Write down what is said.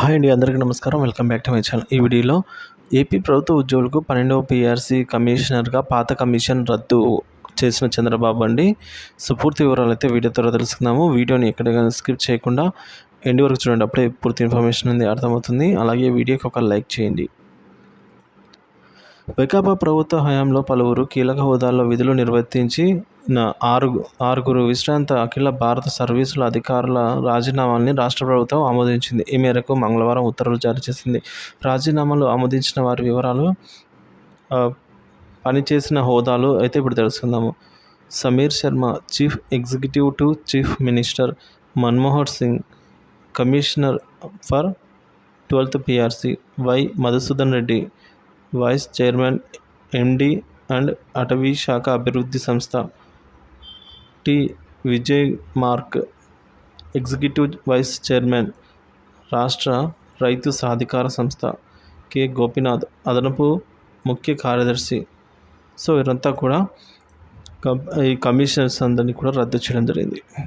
Hi అండి, అందరికీ నమస్కారం. Welcome back to my channel. ఈ వీడియోలో ఏపీ ప్రభుత్వ ఉద్యోగులకు 12వ పీఆర్సీ కమిషనర్గా పాత కమిషన్ రద్దు చేసిన చంద్రబాబు అండి. సో పూర్తి వివరాలు అయితే వీడియో ద్వారా తెలుసుకుందాము. వీడియోని ఎక్కడికైనా స్కిప్ చేయకుండా ఎండ్ వరకు చూడండి, అప్పుడే పూర్తి ఇన్ఫర్మేషన్ అనేది అర్థమవుతుంది. అలాగే వీడియోకి ఒక లైక్ చేయండి. వైకాపా ప్రభుత్వ హయాంలో పలువురు కీలక హోదాల్లో విధులు నిర్వర్తించిన ఆరుగురు విశ్రాంత అఖిల భారత సర్వీసుల అధికారుల రాజీనామాల్ని రాష్ట్ర ప్రభుత్వం ఆమోదించింది. ఈ మేరకు మంగళవారం ఉత్తర్వులు జారీ చేసింది. రాజీనామాలు ఆమోదించిన వారి వివరాలు, పనిచేసిన హోదాలు అయితే ఇప్పుడు తెలుసుకుందాము. Sameer Sharma chief executive to chief minister, Manmohan Singh commissioner for 12th PRC, Y Madhusudan Reddy vice chairman MD and అటవీ శాఖ అభివృద్ధి సంస్థ, టి విజయ్ మార్క్ ఎగ్జిక్యూటివ్ వైస్ చైర్మన్ రాష్ట్ర రైతు సాధికార సంస్థ, కె గోపీనాథ్ అదనపు ముఖ్య కార్యదర్శి. సో వీరంతా కూడా ఈ కమిషనర్స్ అందరినీ కూడా రద్దు చేయడం జరిగింది.